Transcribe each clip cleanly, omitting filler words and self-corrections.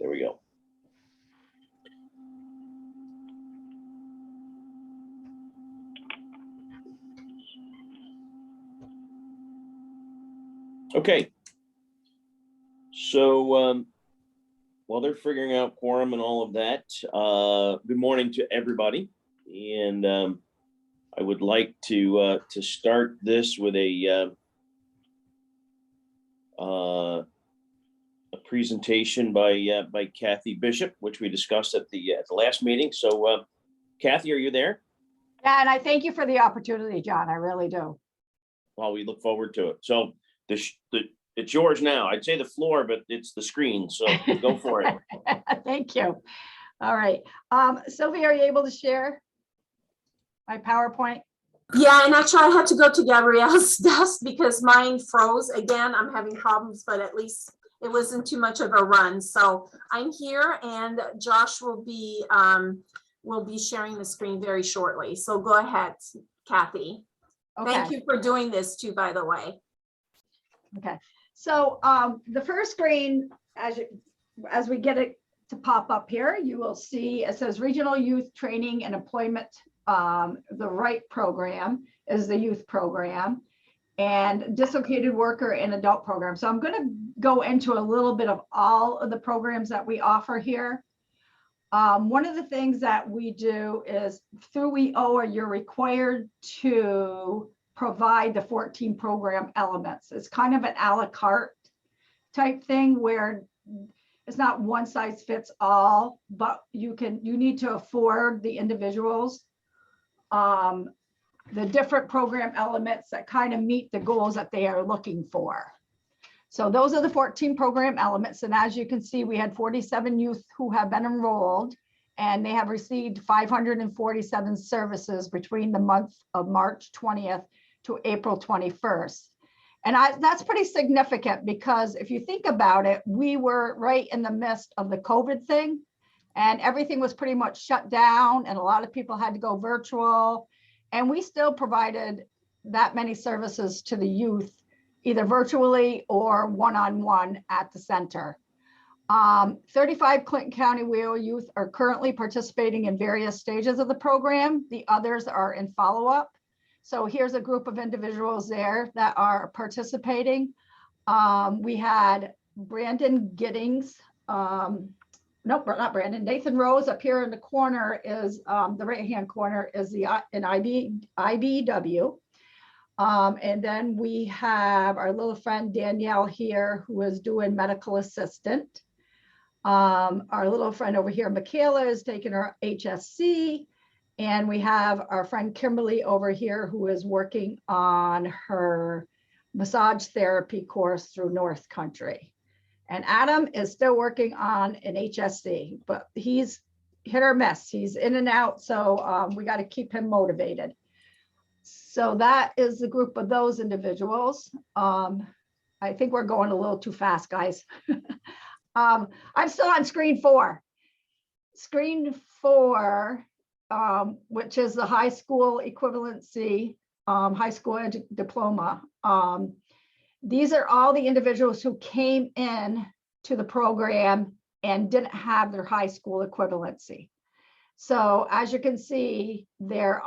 There we go. Okay. So while they're figuring out quorum and all of that, good morning to everybody. And I would like to start this with a presentation by Kathy Bishop, which we discussed at the last meeting. So Kathy, are you there? Yeah, and I thank you for the opportunity, John. I really do. Well, we look forward to it. So it's yours now. I'd say the floor, but it's the screen. So go for it. Thank you. All right. Sylvia, are you able to share my PowerPoint? Yeah, and actually I had to go to Gabrielle's desk because mine froze again. I'm having problems, but at least it wasn't too much of a run. So I'm here, and Josh will be sharing the screen very shortly. So go ahead, Kathy. Okay. Thank you for doing this too, by the way. Okay. So the first screen, as we get it to pop up here, you will see it says Regional Youth Training and Employment. The right program is the youth program, and Dislocated Worker and Adult program. So I'm going to go into a little bit of all of the programs that we offer here. One of the things that we do is through WEOA, you're required to provide the 14 program elements. It's kind of an a la carte type thing where it's not one size fits all, but you need to afford the individuals the different program elements that kind of meet the goals that they are looking for. So those are the 14 program elements. And as you can see, we had 47 youth who have been enrolled, and they have received 547 services between the month of March 20th to April 21st. And that's pretty significant because if you think about it, we were right in the midst of the COVID thing, and everything was pretty much shut down, and a lot of people had to go virtual. And we still provided that many services to the youth, either virtually or one-on-one at the center. 35 Clinton County WEOA youth are currently participating in various stages of the program. The others are in follow-up. So here's a group of individuals there that are participating. We had Brandon Giddings. Nope, not Brandon. Nathan Rose up here in the corner is the right-hand corner is an IBW. And then we have our little friend Danielle here, who is doing medical assistant. Our little friend over here, Michaela, is taking her HSC. And we have our friend Kimberly over here, who is working on her massage therapy course through North Country. And Adam is still working on an HSC, but he's hit or miss. He's in and out. So we got to keep him motivated. So that is the group of those individuals. I think we're going a little too fast, guys. I'm still on screen 4. Screen 4, which is the high school equivalency, high school diploma. These are all the individuals who came in to the program and didn't have their high school equivalency. So as you can see, there's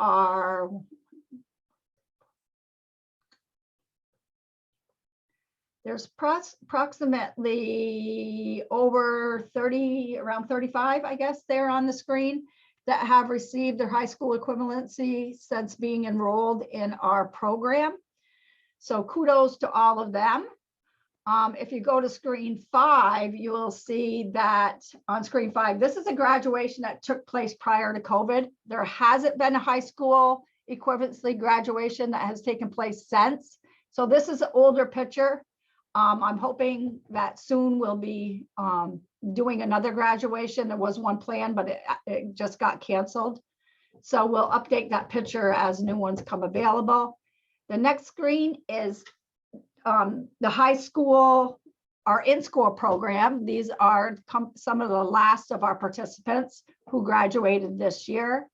approximately over 30, around 35, I guess, there on the screen that have received their high school equivalency since being enrolled in our program. So kudos to all of them. If you go to screen 5, you will see that on screen 5, this is a graduation that took place prior to COVID. There hasn't been a high school equivalency graduation that has taken place since. So this is an older picture. I'm hoping that soon we'll be doing another graduation. There was one planned, but it just got canceled. So we'll update that picture as new ones come available. The next screen is the high school, our in-school program. These are some of the last of our participants who graduated this year.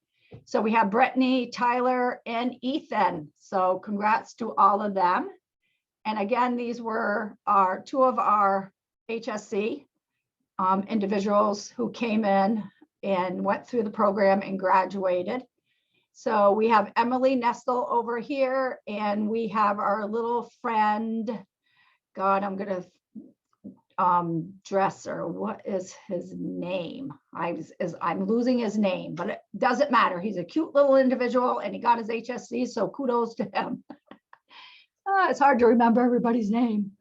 So we have Brittany, Tyler, and Ethan. So congrats to all of them. And again, these were 2 of our HSC individuals who came in and went through the program and graduated. So we have Emily Nestle over here, and we have our little friend, God, I'm gonna Dresser. What is his name? I'm losing his name, but it doesn't matter. He's a cute little individual, and he got his HSC, so kudos to him. It's hard to remember everybody's name.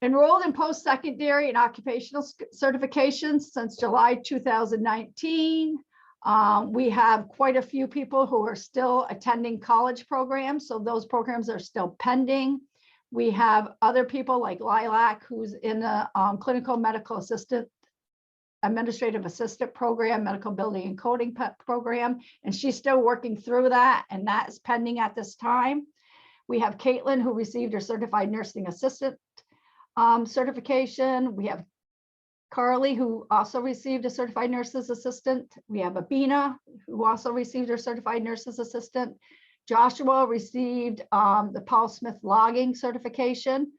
Enrolled in post-secondary and occupational certifications since July 2019. We have quite a few people who are still attending college programs, so those programs are still pending. We have other people like Lilac, who's in the clinical medical assistant, administrative assistant program, medical building and coding program, and she's still working through that, and that is pending at this time. We have Caitlin, who received her certified nursing assistant certification. We have Carly, who also received a certified nurse's assistant. We have Abina, who also received her certified nurse's assistant. Joshua received the Paul Smith logging certification.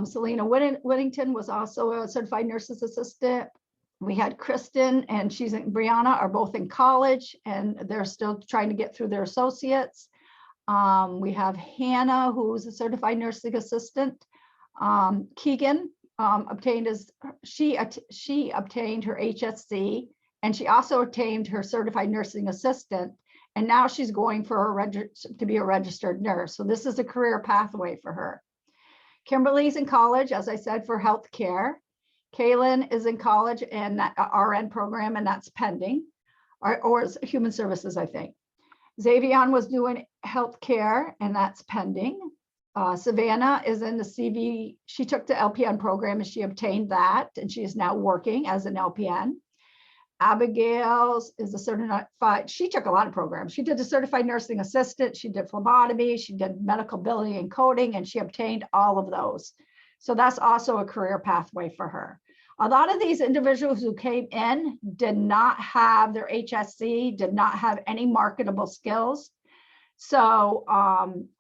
Selena Whittington was also a certified nurse's assistant. We had Kristen and Brianna are both in college, and they're still trying to get through their associates. We have Hannah, who's a certified nursing assistant. Keegan obtained she obtained her HSC, and she also obtained her certified nursing assistant, and now she's going for to be a registered nurse. So this is a career pathway for her. Kimberly's in college, as I said, for healthcare. Kaylin is in college in that RN program, and that's pending, or it's human services, I think. Xavion was doing healthcare, and that's pending. Savannah is in the CV. She took the LPN program and she obtained that, and she is now working as an LPN. Abigail is a certified, she took a lot of programs. She did the certified nursing assistant, she did phlebotomy, she did medical billing and coding, and she obtained all of those. So that's also a career pathway for her. A lot of these individuals who came in did not have their HSC, did not have any marketable skills. So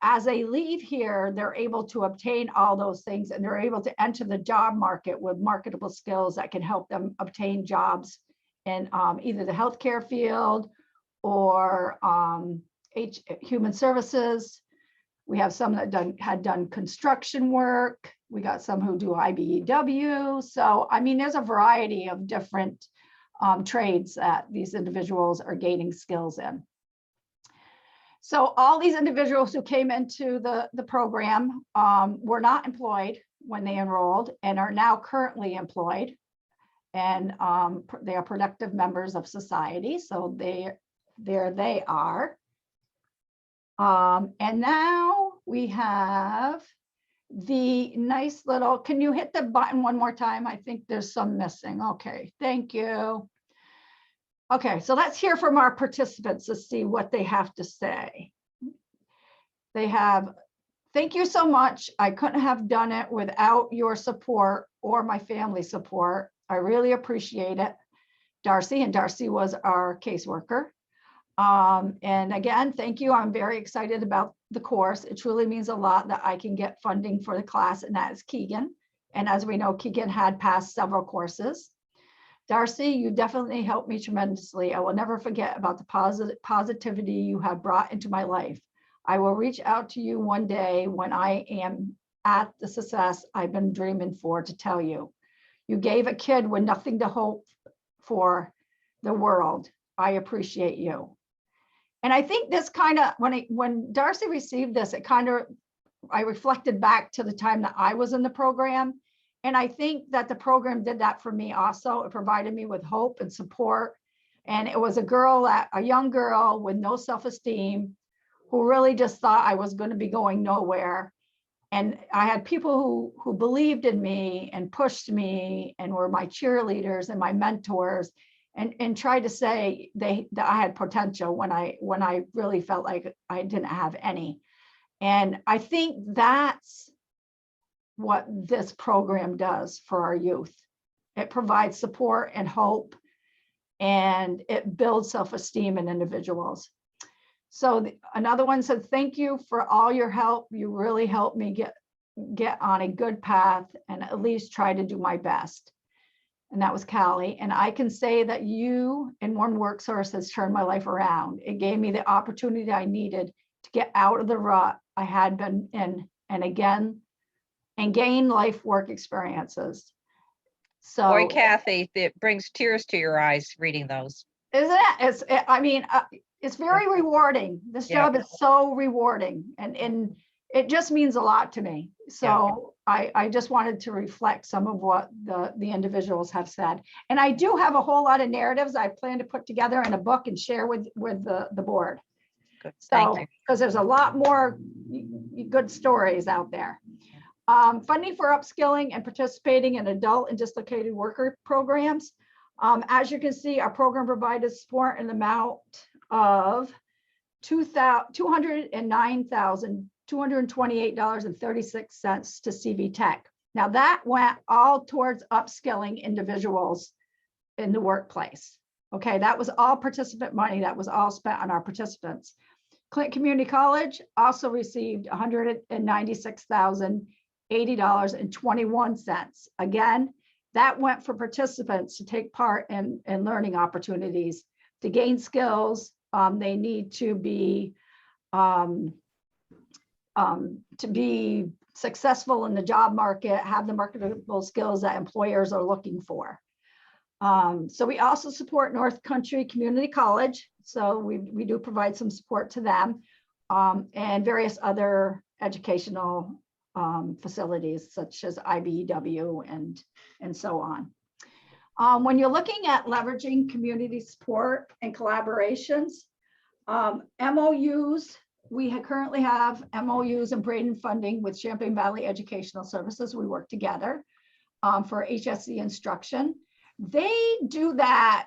as they leave here, they're able to obtain all those things, and they're able to enter the job market with marketable skills that can help them obtain jobs in either the healthcare field or human services. We have some that had done construction work. We got some who do IBEW. So, I mean, there's a variety of different trades that these individuals are gaining skills in. So all these individuals who came into the program were not employed when they enrolled and are now currently employed. And they are productive members of society. So there they are. And now we have the nice little, can you hit the button one more time? I think there's some missing. Okay, thank you. Okay, so let's hear from our participants to see what they have to say. They have, thank you so much. I couldn't have done it without your support or my family support. I really appreciate it. Darcy, and Darcy was our caseworker. And again, thank you. I'm very excited about the course. It truly means a lot that I can get funding for the class, and that is Keegan. And as we know, Keegan had passed several courses. Darcy, you definitely helped me tremendously. I will never forget about the positivity you have brought into my life. I will reach out to you one day when I am at the success I've been dreaming for to tell you. You gave a kid with nothing to hope for the world. I appreciate you. And I think this kind of, when Darcy received this, I reflected back to the time that I was in the program. And I think that the program did that for me also. It provided me with hope and support. And it was a young girl with no self-esteem who really just thought I was going to be going nowhere. And I had people who believed in me and pushed me and were my cheerleaders and my mentors, and tried to say that I had potential when I really felt like I didn't have any. And I think that's what this program does for our youth. It provides support and hope, and it builds self-esteem in individuals. So another one said, thank you for all your help. You really helped me get on a good path and at least try to do my best. and that was Callie. And I can say that you in one work source has turned my life around. It gave me the opportunity I needed to get out of the rut I had been in and gain life work experiences. So, Boy, Kathy, it brings tears to your eyes reading those. isn't it? It's very rewarding. This Yeah. job is so rewarding, and it just means a lot to me. So I just wanted to reflect some of what the individuals have said. And I do have a whole lot of narratives I plan to put together in a book and share with the board. Good. So, Thank you. because there's a lot more good stories out there. Funding for upskilling and participating in adult and dislocated worker programs. As you can see, our program provided support in the amount of $209,228.36 to CV Tech. Now that went all towards upskilling individuals in the workplace. Okay, that was all participant money. That was all spent on our participants. Clinton Community College also received $196,080.21. Again, that went for participants to take part in learning opportunities, to gain skills. They need to be successful in the job market, have the marketable skills that employers are looking for. So we also support North Country Community College. So we do provide some support to them, and various other educational facilities such as IBEW and so on. When you're looking at leveraging community support and collaborations, MOUs, we currently have MOUs and Braden funding with Champaign Valley Educational Services. We work together for HSC instruction. They do that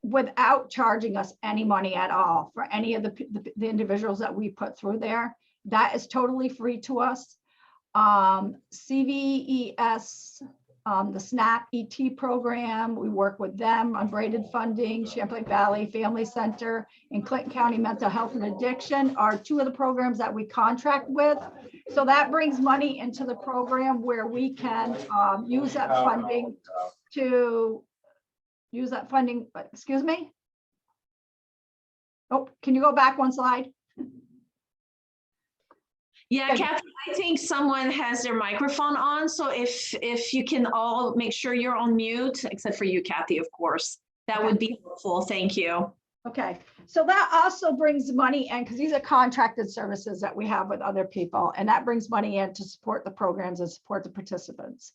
without charging us any money at all for any of the individuals that we put through there. That is totally free to us. CVES, the SNAP ET program, we work with them on braided funding. Champlain Valley Family Center and Clinton County Mental Health and Addiction are two of the programs that we contract with. So that brings money into the program where we can use that funding excuse me. Oh, can you go back one slide? Yeah, Kathy, I think someone has their microphone on. So if you can all make sure you're on mute, except for you, Kathy, of course, that would be helpful. Thank you. Okay, so that also brings money in because these are contracted services that we have with other people, and that brings money in to support the programs and support the participants.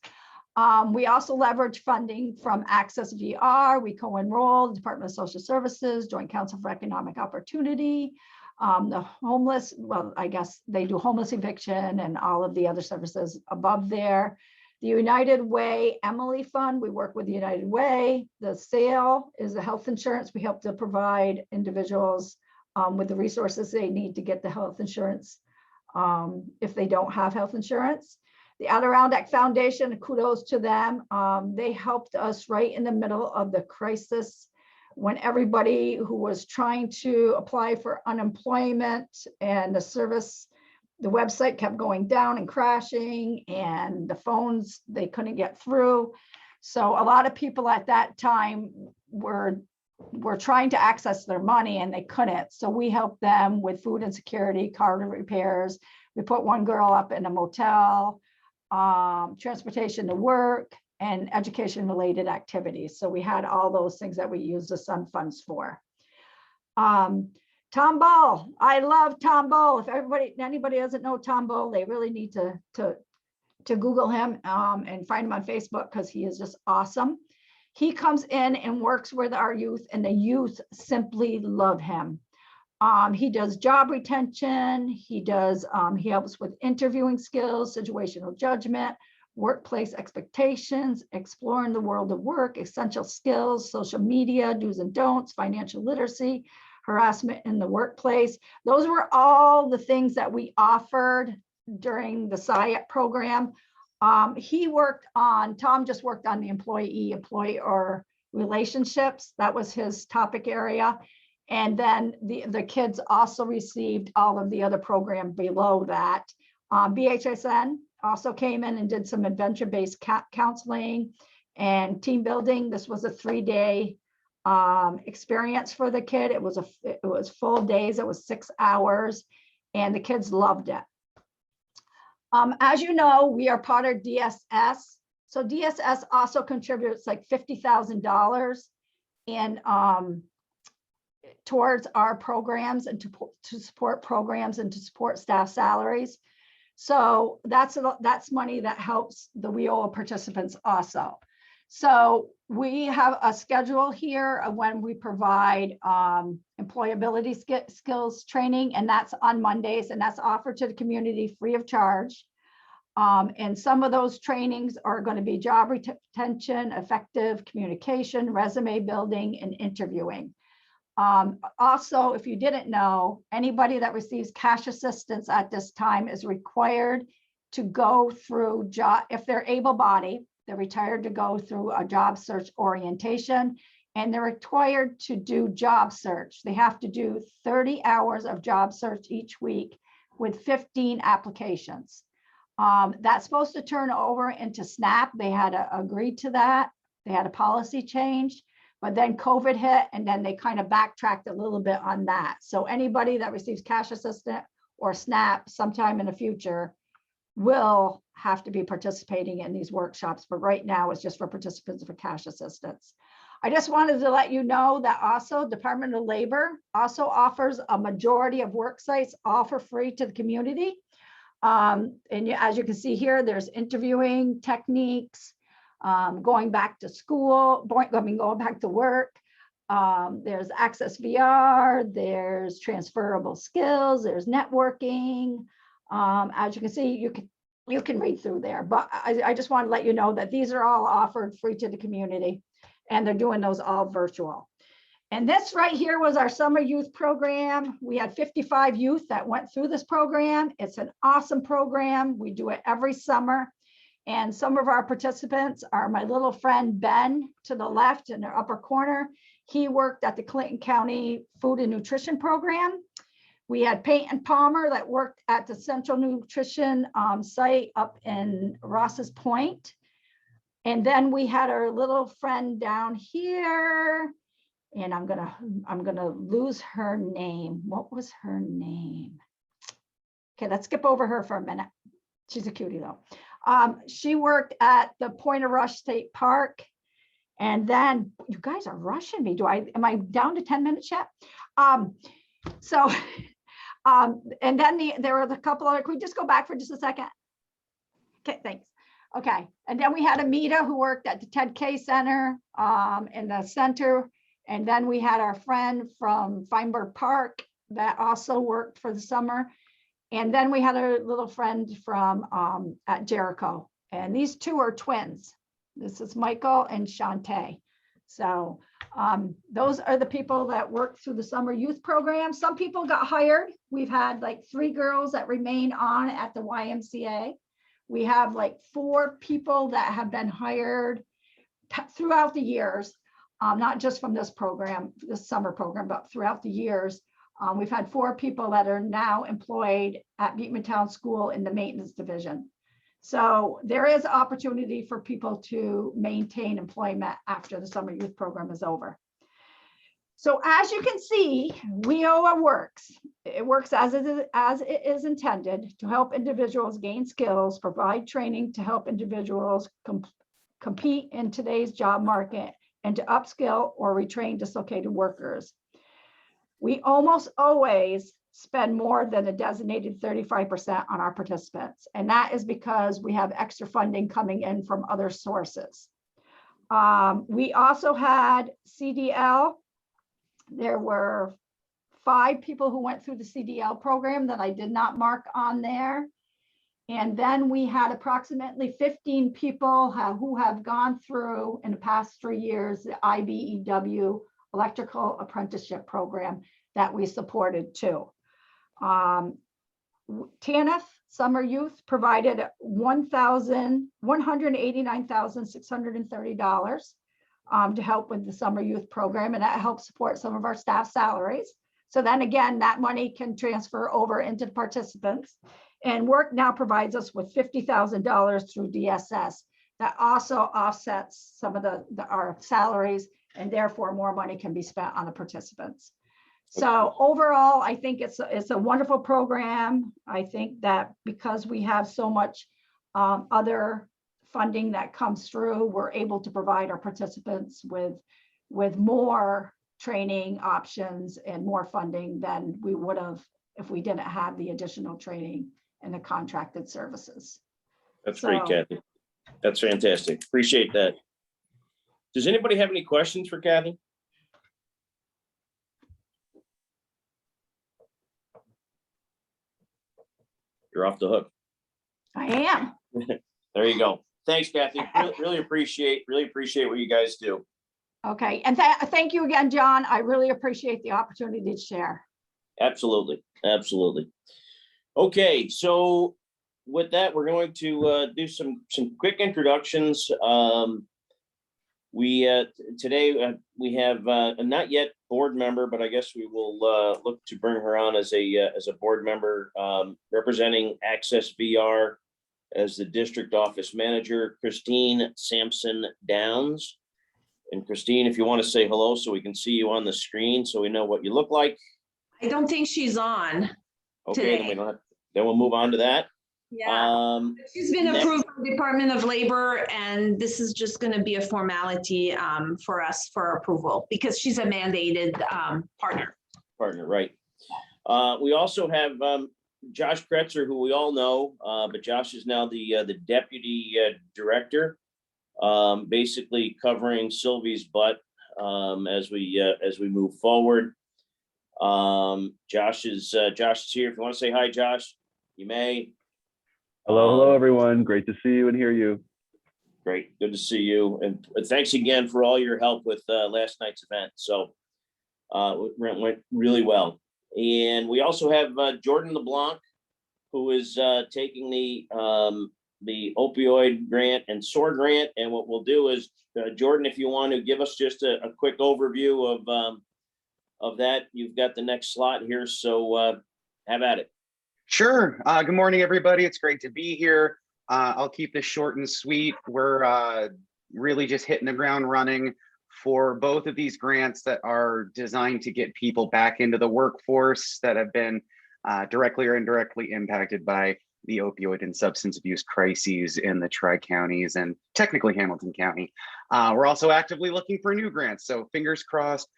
We also leverage funding from Access VR. We co-enroll Department of Social Services, Joint Council for Economic Opportunity, the homeless, well, I guess they do homeless eviction and all of the other services above there. The United Way Emily Fund, we work with the United Way. The SAIL is the health insurance. We help to provide individuals with the resources they need to get the health insurance if they don't have health insurance. The Adirondack Foundation, kudos to them. They helped us right in the middle of the crisis when everybody who was trying to apply for unemployment and the website kept going down and crashing, and the phones, they couldn't get through. So a lot of people at that time were trying to access their money and they couldn't. So we helped them with food insecurity, car repairs. We put one girl up in a motel, transportation to work, and education related activities. So we had all those things that we used the Sun funds for. Tom Ball, I love Tom Ball. If anybody doesn't know Tom Ball, they really need to Google him and find him on Facebook because he is just awesome. He comes in and works with our youth, and the youth simply love him. He does job retention. He helps with interviewing skills, situational judgment, workplace expectations, exploring the world of work, essential skills, social media, do's and don'ts, financial literacy, harassment in the workplace. Those were all the things that we offered during the SIAP program. Tom just worked on the employee-employer relationships. That was his topic area. And then the kids also received all of the other program below that. BHSN also came in and did some adventure-based counseling And team building, this was a 3-day experience for the kid. It was full days, it was 6 hours, and the kids loved it. As you know, we are part of DSS. So DSS also contributes like $50,000 in towards our programs and to support programs and to support staff salaries. So that's money that helps the WIOA participants also. So we have a schedule here of when we provide employability skills training, and that's on Mondays, and that's offered to the community free of charge. And some of those trainings are going to be job retention, effective communication, resume building, and interviewing. Also, if you didn't know, anybody that receives cash assistance at this time is required to go through if they're able-bodied, they're required to go through a job search orientation, and they're required to do job search. They have to do 30 hours of job search each week with 15 applications. That's supposed to turn over into SNAP. They had agreed to that. They had a policy change, but then COVID hit, and then they kind of backtracked a little bit on that. So anybody that receives cash assistance or SNAP sometime in the future will have to be participating in these workshops, but right now it's just for participants for cash assistance. I just wanted to let you know that also Department of Labor also offers a majority of work sites all for free to the community. And as you can see here, there's interviewing techniques, going back to school, going back to work. There's Access VR, there's transferable skills, there's networking. As you can see, you can read through there, but I just want to let you know that these are all offered free to the community, and they're doing those all virtual. And this right here was our summer youth program. We had 55 youth that went through this program. It's an awesome program. We do it every summer. And some of our participants are my little friend Ben to the left in the upper corner. He worked at the Clinton County Food and Nutrition Program. We had Peyton Palmer that worked at the Central Nutrition site up in Ross's Point. And then we had our little friend down here, and I'm gonna lose her name. What was her name? Okay, let's skip over her for a minute. She's a cutie though. She worked at the Point of Rush State Park. And then you guys are rushing me. Am I down to 10 minutes yet? And then there were a couple of, can we just go back for just a second? Okay, thanks. Okay, and then we had Amita who worked at the Ted K Center in the center. And then we had our friend from Feinberg Park that also worked for the summer. And then we had a little friend from at Jericho. And these two are twins. This is Michael and Shantae. So those are the people that worked through the summer youth program. Some people got hired. We've had like 3 girls that remain on at the YMCA. We have like 4 people that have been hired throughout the years, not just from this program, this summer program, but throughout the years. We've had 4 people that are now employed at Beekman Town School in the maintenance division. So there is opportunity for people to maintain employment after the summer youth program is over. So as you can see, WIOA works. It works as it is intended to help individuals gain skills, provide training to help individuals compete in today's job market, and to upskill or retrain dislocated workers. We almost always spend more than a designated 35% on our participants. And that is because we have extra funding coming in from other sources. We also had CDL. There were 5 people who went through the CDL program that I did not mark on there. And then we had approximately 15 people who have gone through in the past 3 years, the IBEW electrical apprenticeship program that we supported too. TANF Summer Youth provided $189,630 to help with the Summer Youth program, and that helps support some of our staff salaries. So then again, that money can transfer over into the participants. And work now provides us with $50,000 through DSS that also offsets some of our salaries, and therefore more money can be spent on the participants. So overall, I think it's a wonderful program. I think that because we have so much other funding that comes through, we're able to provide our participants with more training options and more funding than we would have if we didn't have the additional training and the contracted services. That's great, Kathy. That's fantastic. Appreciate that. Does anybody have any questions for Kathy? You're off the hook. I am. There you go. Thanks, Kathy. Really appreciate what you guys do. Okay, and thank you again, John. I really appreciate the opportunity to share. Absolutely, absolutely. Okay, so with that, we're going to do some quick introductions. Today we have a not yet board member, but I guess we will look to bring her on as a board member, representing Access VR as the district office manager, Christine Sampson Downs. And Christine, if you want to say hello so we can see you on the screen so we know what you look like. I don't think she's on. Okay, then we'll move on to that. Yeah, she's been approved by the Department of Labor, and this is just going to be a formality for us for approval because she's a mandated partner. Right. We also have Josh Kretzer, who we all know, but Josh is now the deputy director, basically covering Sylvie's butt as we move forward. Josh is here. If you want to say hi, Josh, you may. Hello, everyone. Great to see you and hear you. Great, good to see you, and thanks again for all your help with last night's event. So it went really well. And we also have Jordan LeBlanc, who is taking the opioid grant and SOAR grant. And what we'll do is, Jordan, if you want to give us just a quick overview of that, you've got the next slot here. So have at it. Sure. Good morning, everybody. It's great to be here. I'll keep this short and sweet. We're really just hitting the ground running for both of these grants that are designed to get people back into the workforce that have been directly or indirectly impacted by the opioid and substance abuse crises in the Tri-Counties and technically Hamilton County. We're also actively looking for new grants, so fingers crossed.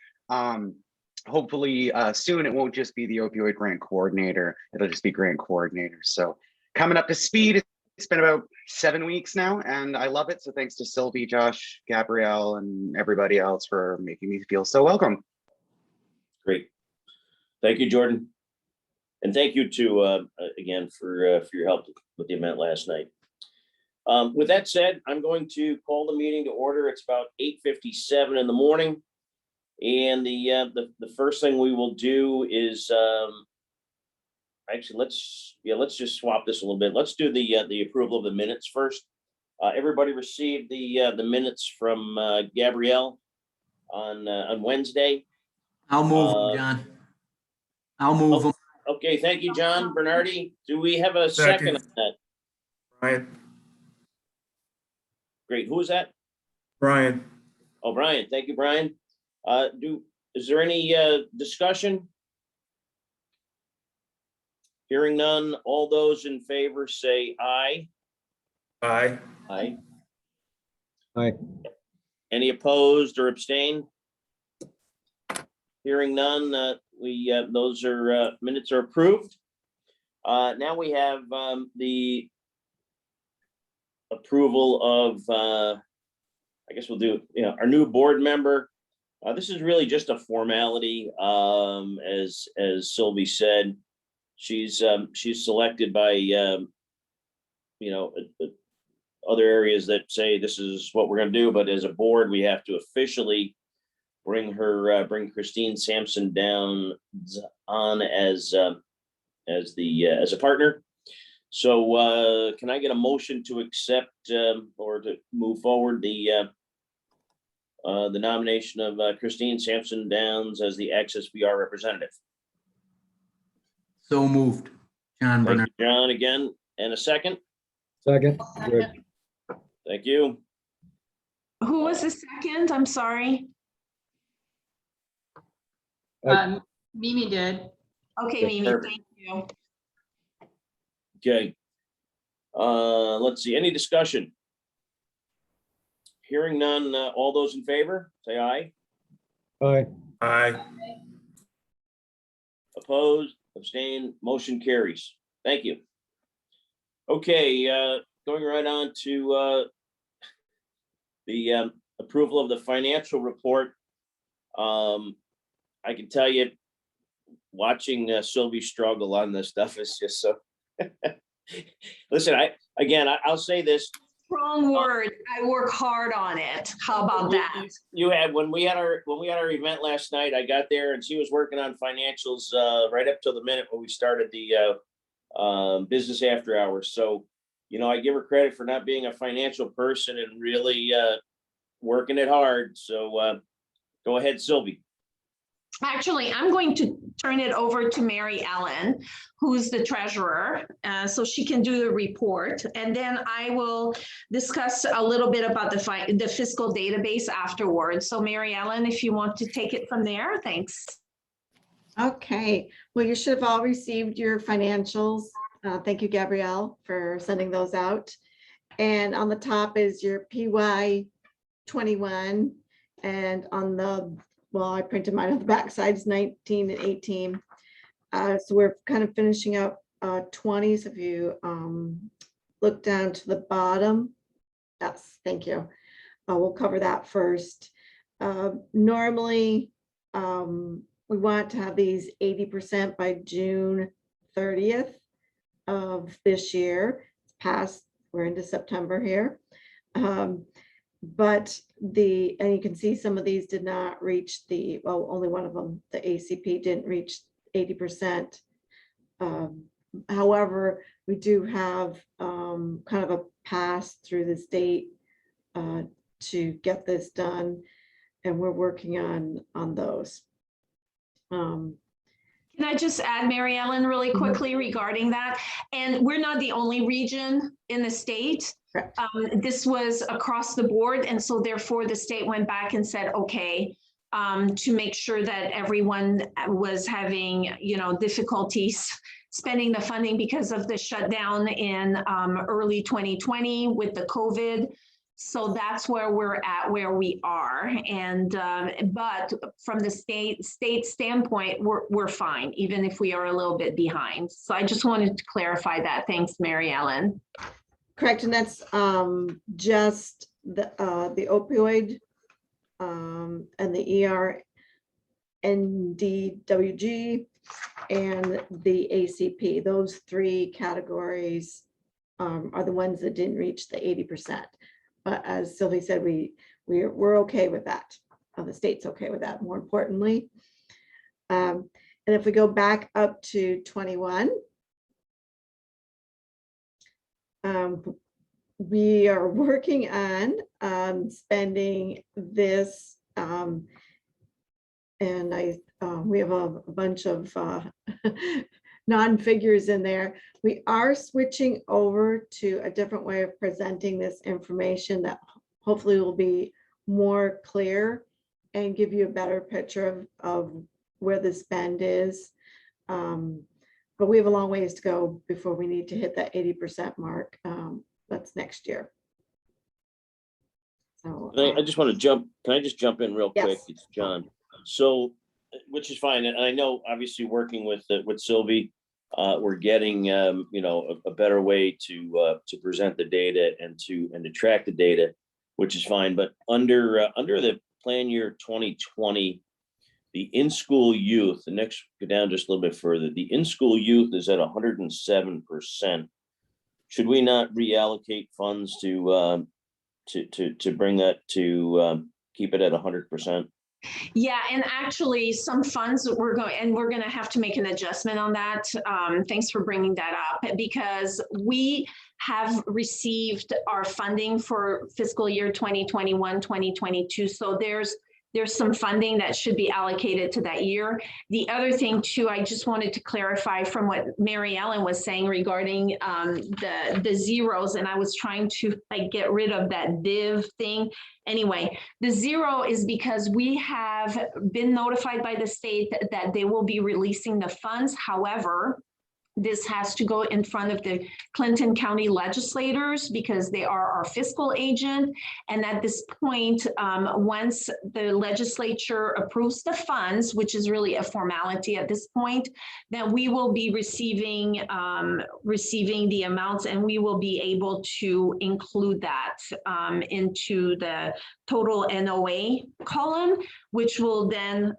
Hopefully soon it won't just be the opioid grant coordinator, it'll just be grant coordinators. So coming up to speed. It's been about 7 weeks now and I love it. So thanks to Sylvie, Josh, Gabrielle, and everybody else for making me feel so welcome. Great. Thank you, Jordan. And thank you to again for your help with the event last night. With that said, I'm going to call the meeting to order. It's about 8:57 in the morning. And the first thing we will do is actually let's just swap this a little bit. Let's do the approval of the minutes first. Everybody received the minutes from Gabrielle on Wednesday. I'll move them, John. I'll move them. Okay, thank you, John. Bernardi, do we have a second on that? Brian. Great. Who is that? Brian. Oh, Brian. Thank you, Brian. Is there any discussion? Hearing none, all those in favor say aye. Aye. Aye. Aye. Any opposed or abstained? Hearing none, those are minutes are approved. Now we have the approval of I guess we'll do our new board member. This is really just a formality, as Sylvie said. She's selected by other areas that say this is what we're going to do, but as a board we have to officially bring Christine Sampson down on as a partner. So can I get a motion to accept or to move forward the nomination of Christine Sampson Downs as the Access VR representative? So moved. John Thank Bernard. you, John, again, and a second. Second. Good. Thank you. Who was the second? I'm sorry. Mimi did. Okay, Mimi, Perfect. thank you. Okay. Let's see, any discussion? Hearing none, all those in favor, say aye. Aye. Aye. Opposed, abstained, motion carries. Thank you. Okay, going right on to the approval of the financial report. I can tell you, watching Sylvie struggle on this stuff is just so. Listen, I'll say this. Wrong word. I work hard on it. How about that? You had, when we had our event last night, I got there and she was working on financials right up till the minute when we started the business after hours. So, I give her credit for not being a financial person and really working it hard. So go ahead, Sylvie. Actually, I'm going to turn it over to Mary Ellen, who's the treasurer, so she can do the report. And then I will discuss a little bit about the fiscal database afterwards. So Mary Ellen, if you want to take it from there, thanks. Okay, well, you should have all received your financials. Thank you, Gabrielle, for sending those out. And on the top is your PY 21, and on the, well, I printed mine on the back sides, 19 and 18. So we're kind of finishing up 20. So if you look down to the bottom, yes, thank you. We'll cover that first. Normally, we want to have these 80% by June 30th of this year. It's past, we're into September here. But and you can see some of these did not reach well, only one of them, the ACP, didn't reach 80%. However, we do have kind of a pass through the state to get this done, and we're working on those. Can I just add, Mary Ellen, really quickly regarding that? And we're not the only region in the state. This was across the board. And so therefore the state went back and said, okay, to make sure that everyone was having, difficulties spending the funding because of the shutdown in early 2020 with the COVID. So that's where we're at, where we are. And but from the state standpoint, we're fine, even if we are a little bit behind. So I just wanted to clarify that. Thanks, Mary Ellen. Correct, and that's just the opioid and the ERNDWG and the ACP. Those three categories are the ones that didn't reach the 80%. But as Sylvie said, we're okay with that. The state's okay with that, more importantly. And if we go back up to 21, we are working on spending this, and we have a bunch of non-figures in there. We are switching over to a different way of presenting this information that hopefully will be more clear and give you a better picture of where the spend is. But we have a long ways to go before we need to hit that 80% mark. That's next year. So I just want to jump. Can I just jump in real quick? Yes. It's John. So, which is fine, and I know obviously working with Sylvie, we're getting a better way to present the data and to track the data, which is fine. But under the plan year 2020. The in-school youth, the next, go down just a little bit further, the in-school youth is at 107%. Should we not reallocate funds to bring that to keep it at 100%? Yeah, and actually some funds we're going to have to make an adjustment on that. Thanks for bringing that up, because we have received our funding for fiscal year 2021, 2022. So there's there's some funding that should be allocated to that year. The other thing too, I just wanted to clarify from what Mary Ellen was saying regarding the zeros, and I was trying to like get rid of that div thing. Anyway, the zero is because we have been notified by the state that they will be releasing the funds. However, this has to go in front of the Clinton County legislators because they are our fiscal agent. And at this point, once the legislature approves the funds, which is really a formality at this point, then we will be receiving the amounts, and we will be able to include that into the total NOA column, which will then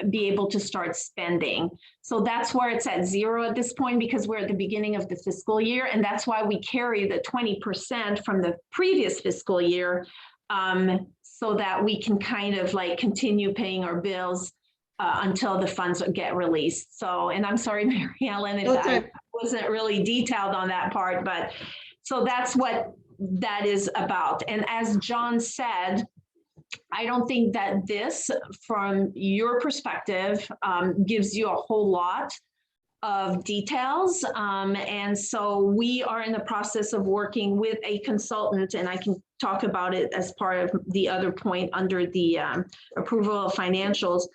be able to start spending. So that's where it's at zero at this point, because we're at the beginning of the fiscal year. And that's why we carry the 20% from the previous fiscal year, so that we can kind of like continue paying our bills until the funds get released. So, and I'm sorry, Mary Ellen, if I wasn't really detailed on that part, but so that's what that is about. And as John said, I don't think that this, from your perspective, gives you a whole lot of details. And so we are in the process of working with a consultant, and I can talk about it as part of the other point under the approval of financials,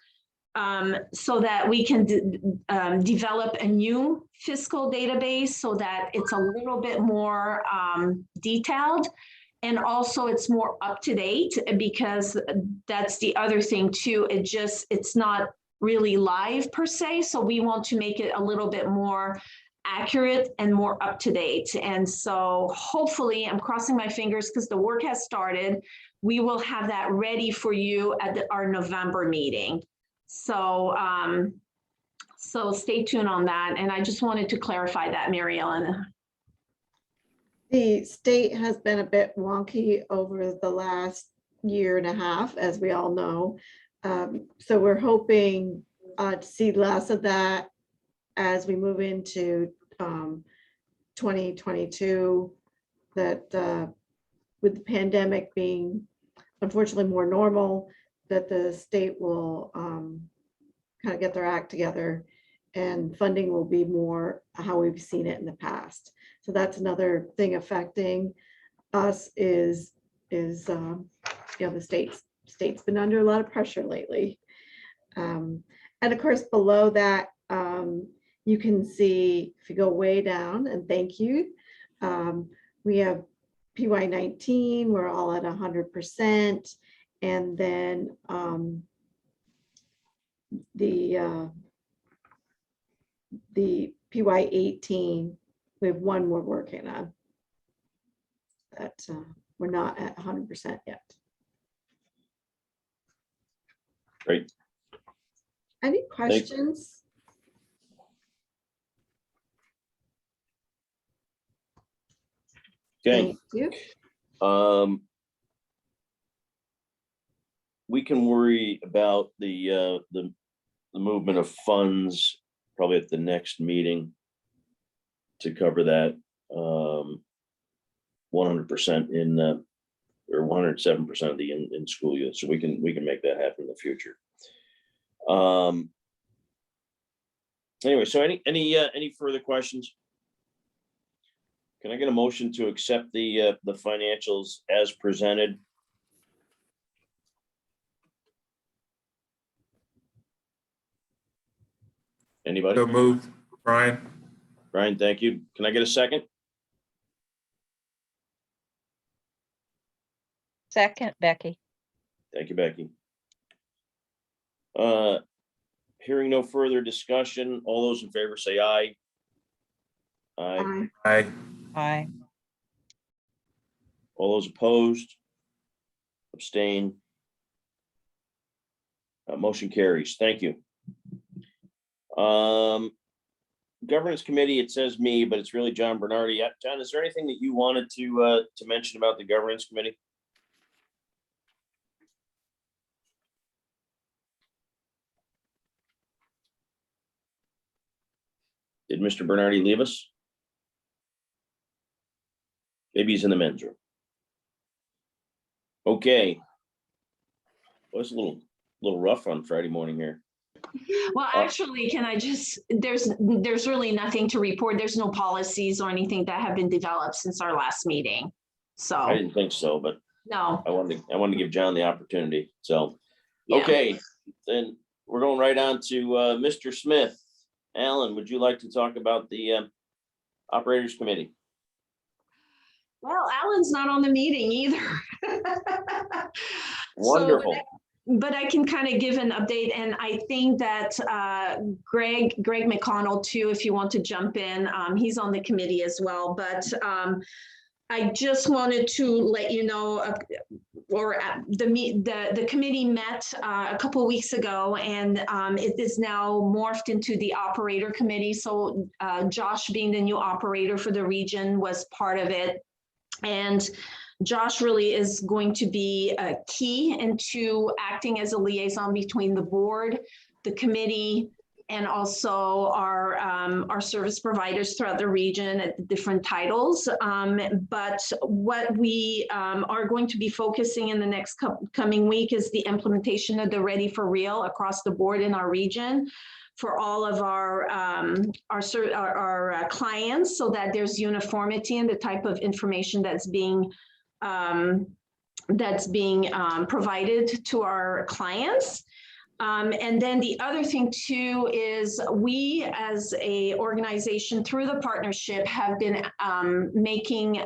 so that we can develop a new fiscal database so that it's a little bit more detailed. And also it's more up to date, because that's the other thing too. It's not really live per se. So we want to make it a little bit more accurate and more up to date. And so hopefully, I'm crossing my fingers because the work has started, we will have that ready for you at our November meeting. So, so stay tuned on that. And I just wanted to clarify that, Mary Ellen. The state has been a bit wonky over the last year and a half, as we all know. So we're hoping to see less of that as we move into 2022, that with the pandemic being unfortunately more normal, that the state will kind of get their act together and funding will be more how we've seen it in the past. So that's another thing affecting us is you know, the state's been under a lot of pressure lately. And of course, below that, you can see, if you go way down, and thank you, we have PY19, we're all at 100%. And then the PY18, we have one we're working on that we're not at 100% yet. Great. Any questions? Okay. Thank you. We can worry about the movement of funds probably at the next meeting to cover that 100% in or 107% of the in school youth. So we can make that happen in the future. Anyway, so any further questions? Can I get a motion to accept the financials as presented? Anybody? So moved, Brian. Brian, thank you. Can I get a second? Second, Becky. Thank you, Becky. Hearing no further discussion, all those in favor say aye. Aye. Aye. Aye. All those opposed? Abstain? Motion carries. Thank you. Governance Committee, it says me, but it's really John Bernardi. John, is there anything that you wanted to mention about the Governance Committee? Did Mr. Bernardi leave us? Maybe he's in the men's room. Okay. Well, it's a little little rough on Friday morning here. Well, actually, can I just, there's really nothing to report. There's no policies or anything that have been developed since our last meeting. I So, didn't think so, but no. I wanted to give John the opportunity. So, Yeah. okay, then we're going right on to Mr. Smith. Alan, would you like to talk about the Operators Committee? Well, Alan's not on the meeting either. Wonderful. But I can kind of give an update, and I think that Greg McConnell too, if you want to jump in, he's on the committee as well. But I just wanted to let you know, the committee met a couple of weeks ago, and it is now morphed into the operator committee. So Josh, being the new operator for the region, was part of it. And Josh really is going to be a key into acting as a liaison between the board, the committee, and also our service providers throughout the region at the different titles. But what we are going to be focusing in the next coming week is the implementation of the Ready for Real across the board in our region for all of our clients, so that there's uniformity in the type of information that's being provided to our clients. And then the other thing too is we as a organization through the partnership have been making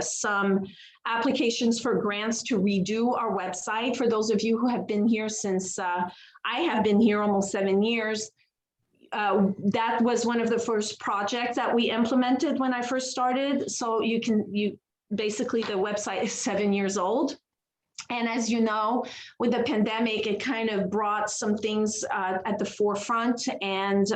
some applications for grants to redo our website. For those of you who have been here since I have been here almost 7 years, that was one of the first projects that we implemented when I first started. So basically the website is 7 years old. And as you know, with the pandemic, it kind of brought some things at the forefront, and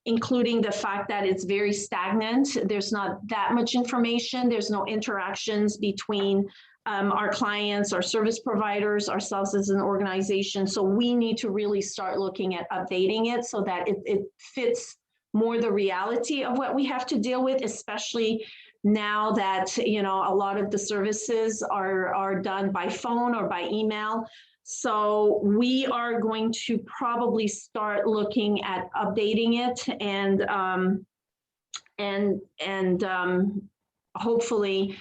including the fact that it's very stagnant. There's not that much information. There's no interactions between our clients, our service providers, ourselves as an organization. So we need to really start looking at updating it so that it fits more the reality of what we have to deal with, especially now that, you know, a lot of the services are done by phone or by email. So we are going to probably start looking at updating it and hopefully,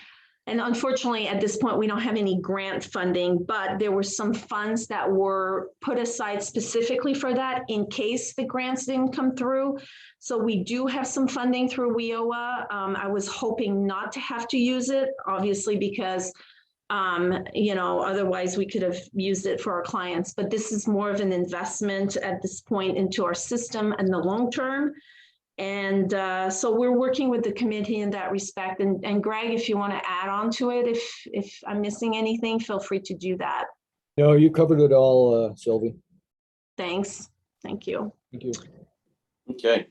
and unfortunately at this point we don't have any grant funding, but there were some funds that were put aside specifically for that in case the grants didn't come through. So we do have some funding through WIOA. I was hoping not to have to use it, obviously, because you know, otherwise we could have used it for our clients, but this is more of an investment at this point into our system in the long term. And so we're working with the committee in that respect. And Greg, if you want to add on to it, if I'm missing anything, feel free to do that. No, you covered it all, Sylvie. Thanks. Thank you. Thank you. Okay.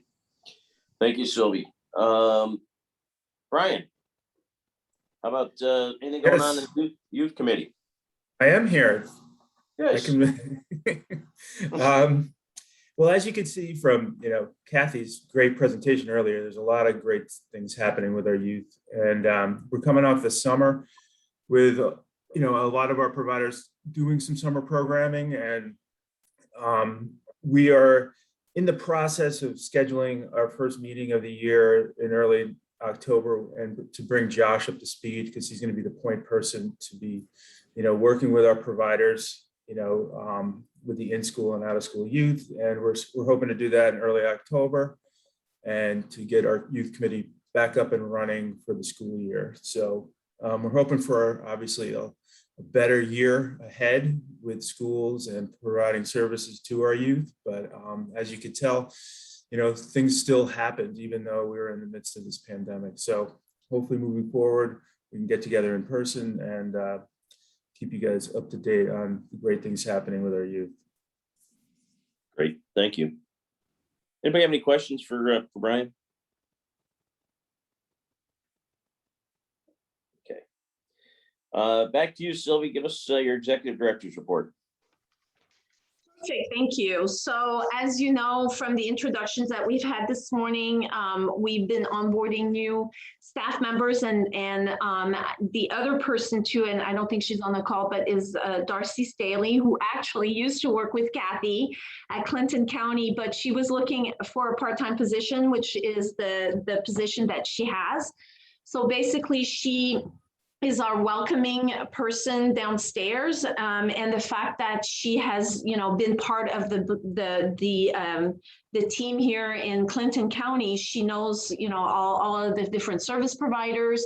Thank you, Sylvie. Brian, how about anything going on in the youth committee? I am here. Yes. Well, as you can see from, you know, Kathy's great presentation earlier, there's a lot of great things happening with our youth. And we're coming off the summer with, you know, a lot of our providers doing some summer programming. And we are in the process of scheduling our first meeting of the year in early October, and to bring Josh up to speed, because he's going to be the point person to be, you know, working with our providers, you know, with the in-school and out-of-school youth. And we're hoping to do that in early October and to get our youth committee back up and running for the school year. So we're hoping for, obviously, a better year ahead with schools and providing services to our youth. But as you could tell, you know, things still happened even though we were in the midst of this pandemic. So hopefully moving forward, we can get together in person and keep you guys up to date on the great things happening with our youth. Great, thank you. Anybody have any questions for Brian? Okay. Back to you, Sylvie. Give us your executive director's report. Perfect, thank you. So as you know, from the introductions that we've had this morning, we've been onboarding new staff members and the other person too, and I don't think she's on the call, but is Darcy Staley, who actually used to work with Kathy at Clinton County, but she was looking for a part-time position, which is the position that she has. So basically she is our welcoming person downstairs, and the fact that she has, been part of the team here in Clinton County. She knows, all of the different service providers,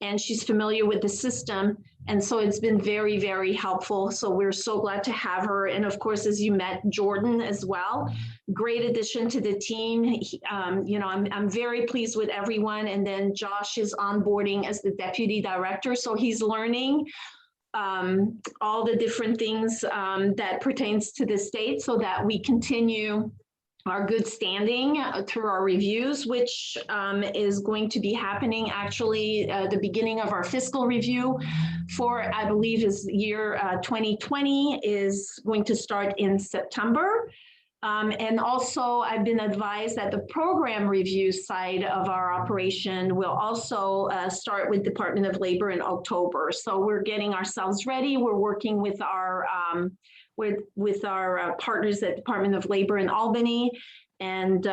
and she's familiar with the system. And so it's been very, very helpful. So we're so glad to have her. And of course, as you met, Jordan as well. Great addition to the team. I'm very pleased with everyone. And then Josh is onboarding as the deputy director. So he's learning all the different things that pertains to the state so that we continue our good standing through our reviews, which is going to be happening actually the beginning of our fiscal review for, I believe, is year 2020 is going to start in September. And also I've been advised that the program review side of our operation will also start with Department of Labor in October. So we're getting ourselves ready. We're working with our partners at Department of Labor in Albany. And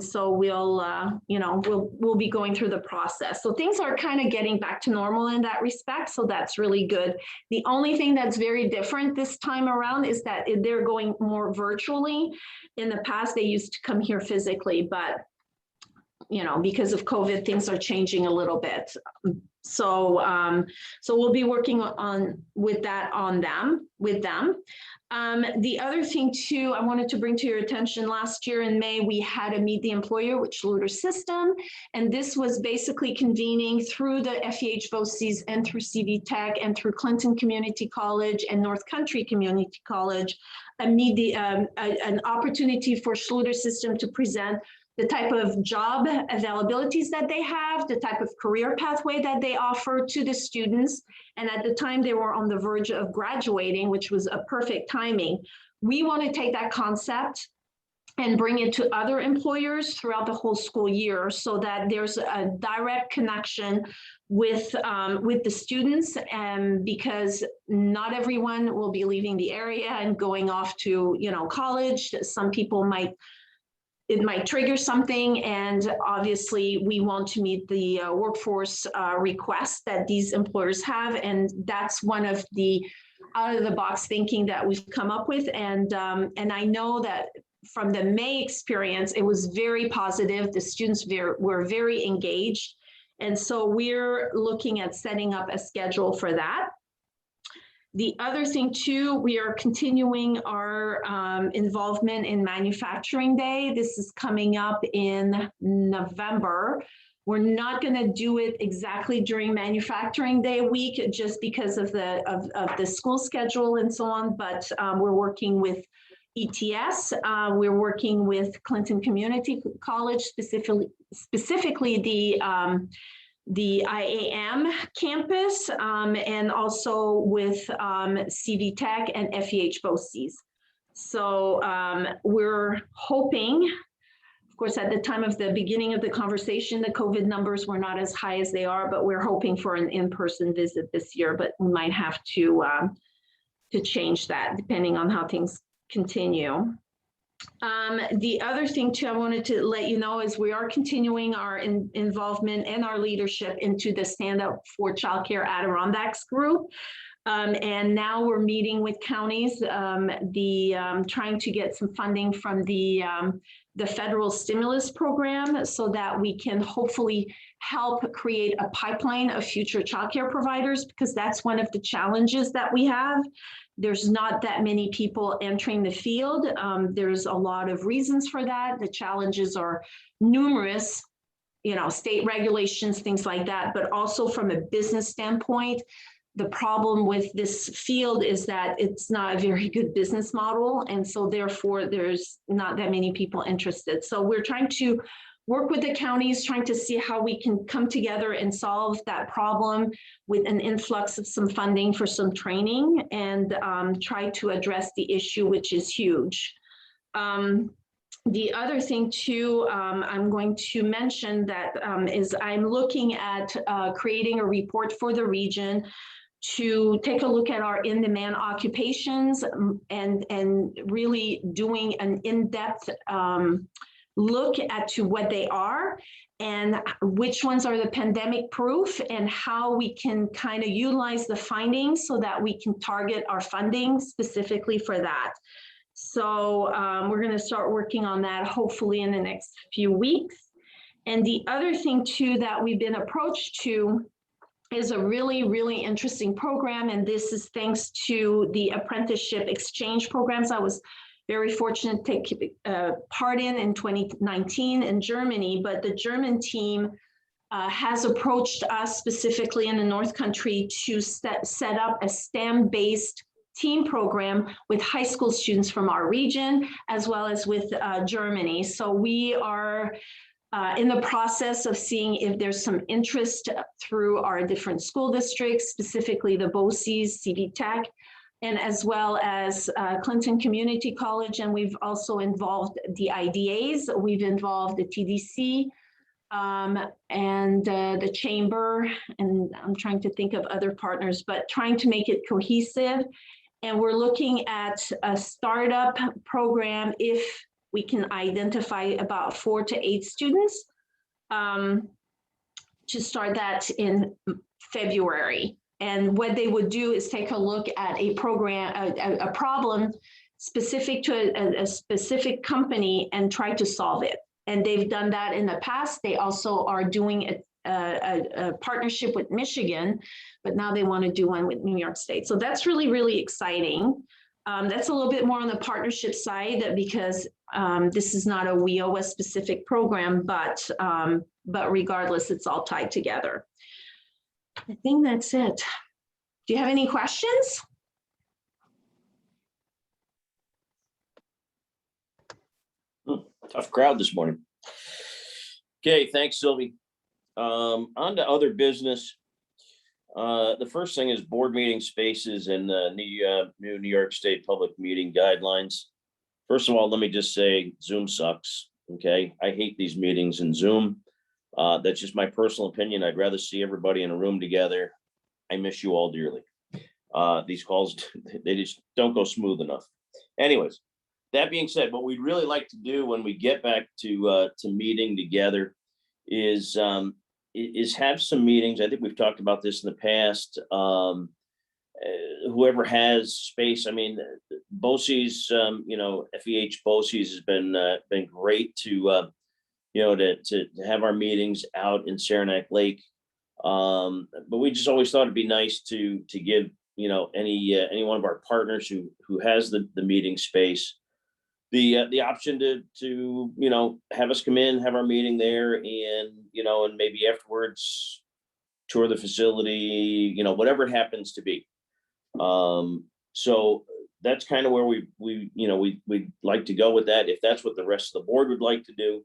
so we'll be going through the process. So things are kind of getting back to normal in that respect. So that's really good. The only thing that's very different this time around is that they're going more virtually. In the past, they used to come here physically, but because of COVID, things are changing a little bit. So we'll be working with them. The other thing too, I wanted to bring to your attention, last year in May, we had a Meet the Employer with Schluter System. And this was basically convening through the FEH VOCES and through CV Tech and through Clinton Community College and North Country Community College, an opportunity for Schluter System to present the type of job availabilities that they have, the type of career pathway that they offer to the students. And at the time they were on the verge of graduating, which was a perfect timing. We want to take that concept and bring it to other employers throughout the whole school year so that there's a direct connection with the students, and because not everyone will be leaving the area and going off to, college. Some people it might trigger something, and obviously we want to meet the workforce requests that these employers have, and that's one of the out-of-the-box thinking that we've come up with. And I know that from the May experience, it was very positive. The students were very engaged, and so we're looking at setting up a schedule for that. The other thing too, we are continuing our involvement in Manufacturing Day. This is coming up in November. We're not going to do it exactly during Manufacturing Day week, just because of the school schedule and so on. But we're working with ETS. We're working with Clinton Community College, specifically the IAM campus, and also with CV Tech and FEH VOCES. So we're hoping, of course, at the time of the beginning of the conversation, the COVID numbers were not as high as they are, but we're hoping for an in-person visit this year, but we might have to change that depending on how things continue. The other thing too, I wanted to let you know is we are continuing our involvement and our leadership into the Stand Up for Childcare Adirondacks group. And now we're meeting with counties, trying to get some funding from the federal stimulus program so that we can hopefully help create a pipeline of future childcare providers, because that's one of the challenges that we have. There's not that many people entering the field. There's a lot of reasons for that. The challenges are numerous, state regulations, things like that, but also from a business standpoint, the problem with this field is that it's not a very good business model. And so therefore there's not that many people interested. So we're trying to work with the counties, trying to see how we can come together and solve that problem with an influx of some funding for some training and try to address the issue, which is huge. The other thing too, I'm going to mention that is I'm looking at creating a report for the region to take a look at our in-demand occupations and really doing an in-depth look at to what they are and which ones are the pandemic proof and how we can kind of utilize the findings so that we can target our funding specifically for that. So we're going to start working on that hopefully in the next few weeks. And the other thing too that we've been approached to is a really, really interesting program. And this is thanks to the apprenticeship exchange programs I was very fortunate to take part in 2019 in Germany. But the German team has approached us specifically in the North Country to set up a STEM-based team program with high school students from our region, as well as with Germany. So we are in the process of seeing if there's some interest through our different school districts, specifically the BOCES, CV Tech, and as well as Clinton Community College. And we've also involved the IDAs. We've involved the TDC and the Chamber. And I'm trying to think of other partners, but trying to make it cohesive. And we're looking at a startup program if we can identify about 4 to 8 students to start that in February. And what they would do is take a look at a program, a problem specific to a specific company and try to solve it. And they've done that in the past. They also are doing a partnership with Michigan, but now they want to do one with New York State. So that's really, really exciting. That's a little bit more on the partnership side because this is not a WIOA specific program, but regardless, it's all tied together. I think that's it. Do you have any questions? Tough crowd this morning. Okay, thanks, Sylvie. On to other business. The first thing is board meeting spaces and the new New York State public meeting guidelines. First of all, let me just say Zoom sucks. Okay, I hate these meetings in Zoom. That's just my personal opinion. I'd rather see everybody in a room together. I miss you all dearly. These calls, they just don't go smooth enough. Anyways, that being said, what we'd really like to do when we get back to meeting together is have some meetings. I think we've talked about this in the past. Whoever has space. I mean, BOCES, FEH BOCES has been great to have our meetings out in Saranac Lake. But we just always thought it'd be nice to give any one of our partners who has the meeting space the option to have us come in, have our meeting there, and maybe afterwards tour the facility, whatever it happens to be. So that's kind of where we'd like to go with that. If that's what the rest of the board would like to do,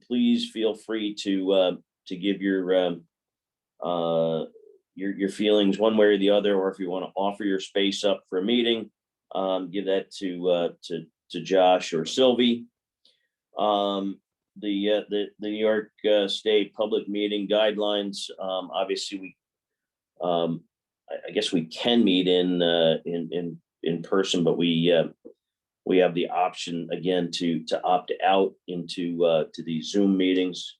please feel free to give your feelings one way or the other, or if you want to offer your space up for a meeting, give that to Josh or Sylvie. The New York State public meeting guidelines. Obviously, I guess we can meet in person, but we have the option again to opt out into these Zoom meetings.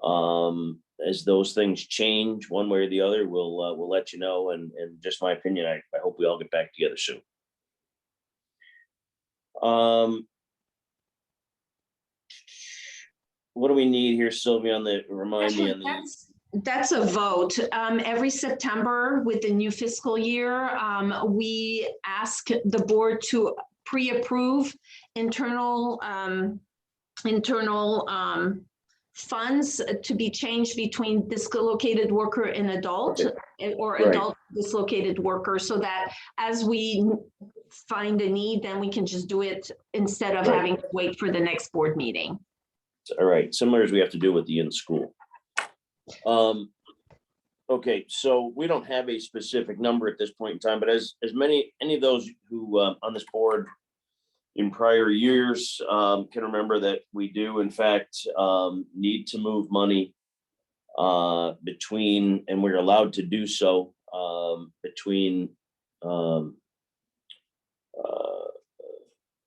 As those things change one way or the other, we'll let you know. And just my opinion, I hope we all get back together soon. What do we need here, Sylvia, remind me on the... That's a vote. Every September with the new fiscal year, we ask the board to pre-approve internal funds to be changed between dislocated worker and adult, or adult dislocated worker, so that as we find a need, then we can just do it instead of having to wait for the next board meeting. All right, similar as we have to do with the in-school. Okay, so we don't have a specific number at this point in time, but as any of those who on this board in prior years can remember that we do in fact need to move money between, and we're allowed to do so between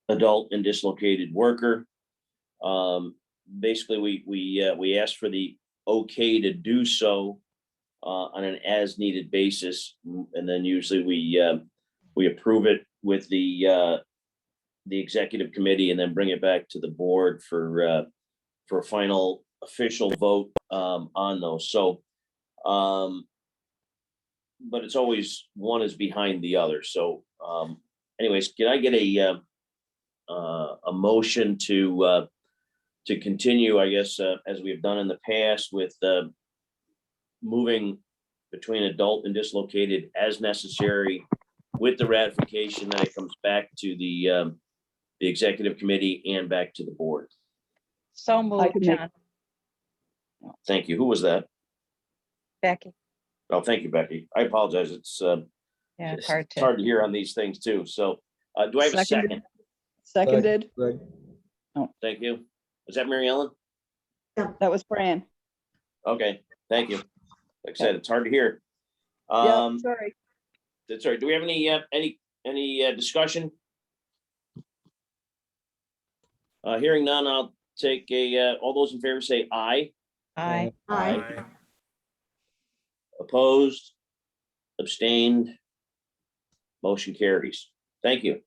adult and dislocated worker. Basically, we asked for the okay to do so on an as needed basis, and then usually we approve it with the executive committee and then bring it back to the board for a final official vote on those. So, but it's always one is behind the other. So, anyways, can I get a motion to continue, I guess, as we've done in the past with moving between adult and dislocated as necessary, with the ratification that it comes back to the executive committee and back to the board. So moved, John. Thank you. Who was that? Becky. Oh, thank you, Becky. I apologize. It's Yeah, it's hard to hear on these things too. So do I have a second? Seconded. Right. Thank you. Was that Mary Ellen? That was Fran. Okay, thank you. Like I said, it's hard to hear. Yeah, sorry. That's all right. Do we have any discussion? Hearing none, I'll take all those in favor say aye. Aye. Aye. Opposed, abstained, motion carries. Thank you.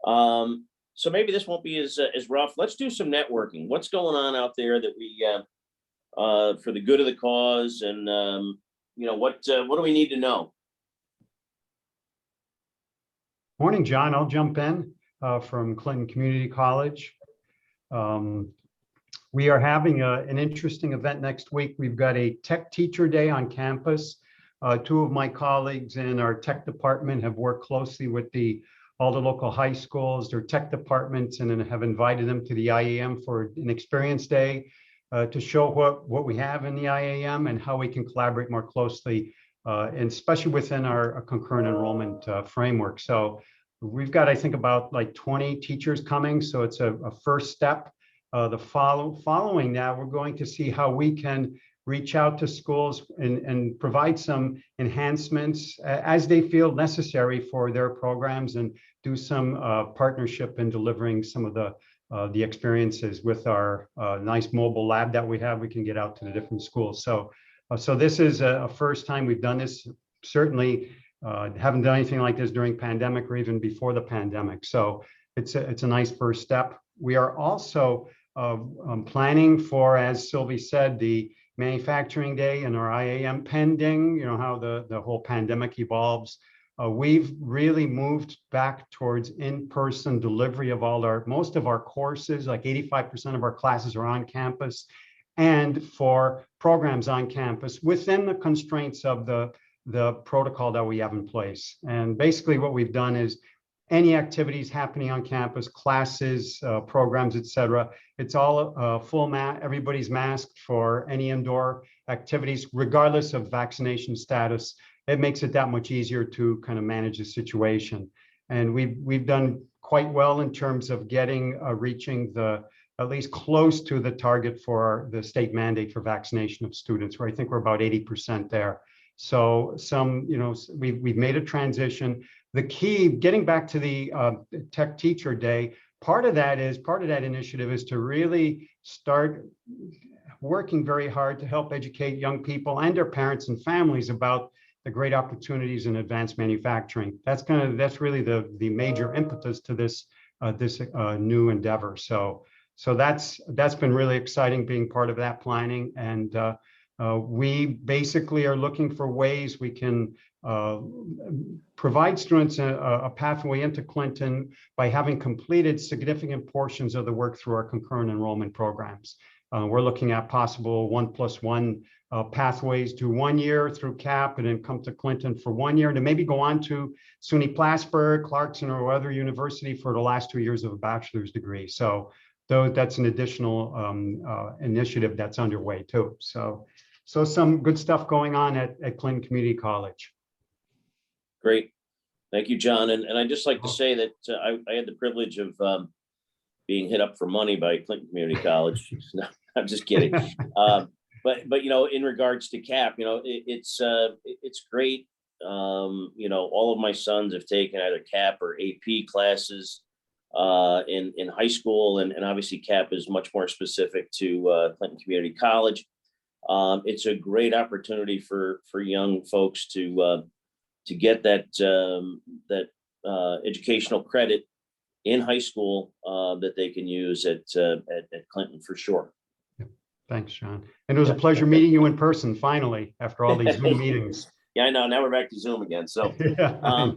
So maybe this won't be as rough. Let's do some networking. What's going on out there that we for the good of the cause, and what do we need to know? Morning, John. I'll jump in from Clinton Community College. We are having an interesting event next week. We've got a tech teacher day on campus. Two of my colleagues in our tech department have worked closely with all the local high schools, their tech departments, and then have invited them to the IAM for an experience day to show what we have in the IAM and how we can collaborate more closely, and especially within our concurrent enrollment framework. So we've got, I think, about like 20 teachers coming. So it's a first step. Following that, we're going to see how we can reach out to schools and provide some enhancements as they feel necessary for their programs, and do some partnership in delivering some of the experiences with our nice mobile lab that we have. We can get out to the different schools. So this is a first time we've done this. Certainly haven't done anything like this during pandemic or even before the pandemic. So it's a nice first step. We are also planning for, as Sylvie said, the manufacturing day and our IAM pending, how the whole pandemic evolves. We've really moved back towards in-person delivery of most of our courses. Like 85% of our classes are on campus, and for programs on campus within the constraints of the protocol that we have in place. And basically what we've done is any activities happening on campus, classes, programs, etc., it's all full mask. Everybody's masked for any indoor activities, regardless of vaccination status. It makes it that much easier to kind of manage the situation. And we've done quite well in terms of reaching at least close to the target for the state mandate for vaccination of students, where I think we're about 80% there. So we've made a transition. The key, getting back to the tech teacher day, part of that initiative is to really start working very hard to help educate young people and their parents and families about the great opportunities in advanced manufacturing. That's really the major impetus to this new endeavor. So that's been really exciting being part of that planning. And we basically are looking for ways we can provide students a pathway into Clinton by having completed significant portions of the work through our concurrent enrollment programs. We're looking at possible 1+1 pathways to 1 year through CAP, and then come to Clinton for 1 year, and then maybe go on to SUNY Plattsburgh, Clarkson, or other university for the last 2 years of a bachelor's degree. So though that's an additional initiative that's underway too. So some good stuff going on at Clinton Community College. Great. Thank you, John. And I'd just like to say that I had the privilege of being hit up for money by Clinton Community College. No, I'm just kidding. But you know, in regards to CAP, you know, it's great. You know, all of my sons have taken either CAP or AP classes in high school, and obviously CAP is much more specific to Clinton Community College. It's a great opportunity for young folks to get that educational credit in high school that they can use at Clinton for sure. Thanks, John. And it was a pleasure meeting you in person finally after all these Zoom meetings. Yeah, I know. Now we're back to Zoom again. So, Yeah,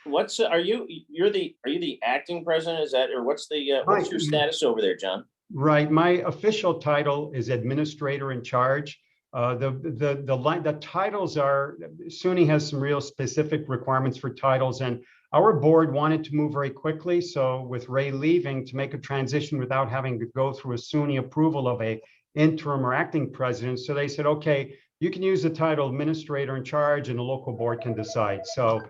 what's are you the acting president? Is that, or what's your status over there, John? Right. My official title is administrator in charge. The titles are, SUNY has some real specific requirements for titles, and our board wanted to move very quickly. So with Ray leaving, to make a transition without having to go through a SUNY approval of a interim or acting president. So they said, okay, you can use the title administrator in charge and the local board can decide. So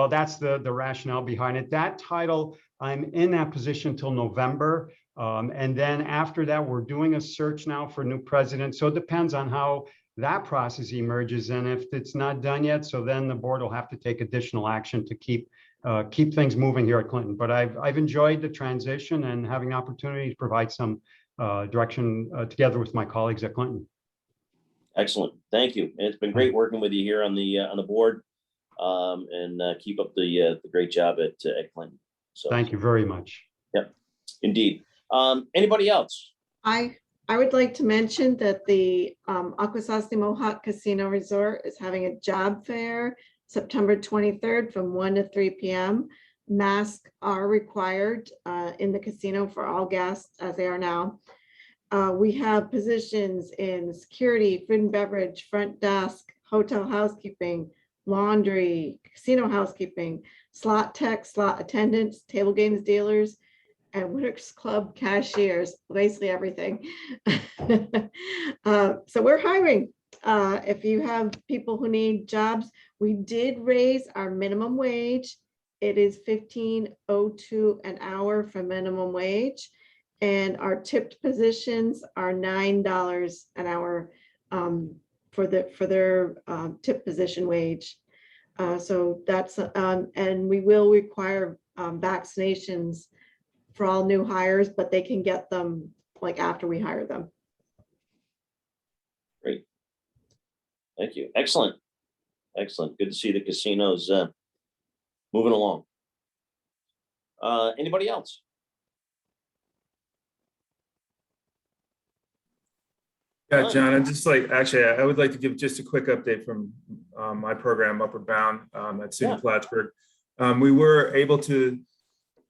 that's the rationale behind it. That title, I'm in that position till November. And then after that, we're doing a search now for a new president. So it depends on how that process emerges. And if it's not done yet, so then the board will have to take additional action to keep things moving here at Clinton. But I've enjoyed the transition and having the opportunity to provide some direction together with my colleagues at Clinton. Excellent. Thank you. And it's been great working with you here on the board, and keep up the great job at Clinton. So thank you very much. Yep, indeed. Anybody else? I would like to mention that the Akwesasne Mohawk Casino Resort is having a job fair September 23rd from 1 to 3 p.m. Masks are required in the casino for all guests, as they are now. We have positions in security, food and beverage, front desk, hotel housekeeping, laundry, casino housekeeping, slot tech, slot attendants, table games dealers, and Winners Club cashiers, basically everything. So we're hiring. If you have people who need jobs, we did raise our minimum wage. It is $15.02 an hour for minimum wage. And our tipped positions are $9 an hour for their tip position wage. So that's, and we will require vaccinations for all new hires, but they can get them like after we hire them. Great. Thank you. Excellent. Excellent. Good to see the casinos moving along. Anybody else? Yeah, John, I'd just like, actually, I would like to give just a quick update from my program, Upward Bound, at SUNY Plattsburgh. We were able to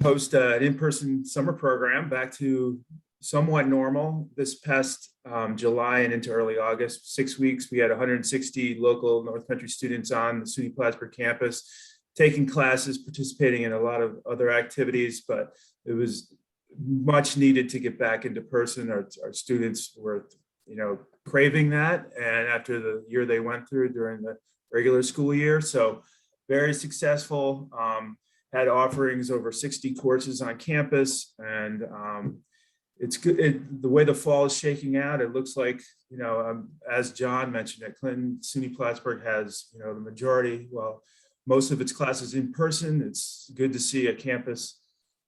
host an in-person summer program back to somewhat normal this past July and into early August. 6 weeks, we had 160 local North Country students on the SUNY Plattsburgh campus, taking classes, participating in a lot of other activities, but it was much needed to get back into person. Our students were, you know, craving that, and after the year they went through during the regular school year. So very successful, had offerings over 60 courses on campus, and it's good. The way the fall is shaking out, it looks like, you know, as John mentioned, at Clinton, SUNY Plattsburgh has, you know, the majority, well, most of its classes in person. It's good to see a campus,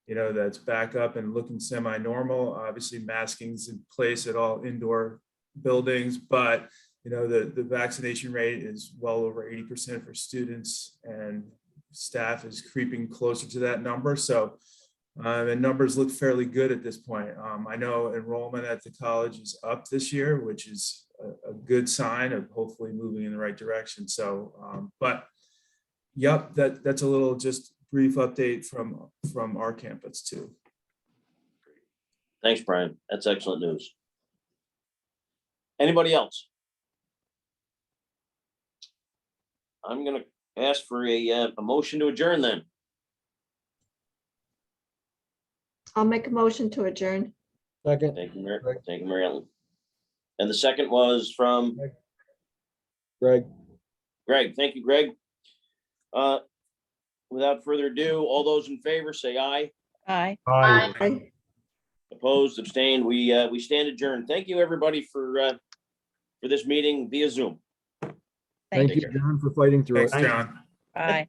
you know, that's back up and looking semi-normal. Obviously, masking's in place at all indoor buildings, but you know, the vaccination rate is well over 80% for students, and staff is creeping closer to that number. So the numbers look fairly good at this point. I know enrollment at the college is up this year, which is a good sign of hopefully moving in the right direction. So, but yep, that's a little just brief update from our campus too. Thanks, Brian. That's excellent news. Anybody else? I'm going to ask for a motion to adjourn then. I'll make a motion to adjourn. Second, Thank you, Greg. Thank you, Mary Ellen. And the second was from Greg. Greg. Thank you, Greg. Without further ado, all those in favor say aye. Aye. Aye. Aye. Opposed, abstained. We stand adjourned. Thank you, everybody, for this meeting via Zoom. Thank Thank you, you. John, for fighting through it. Thanks, John. Bye.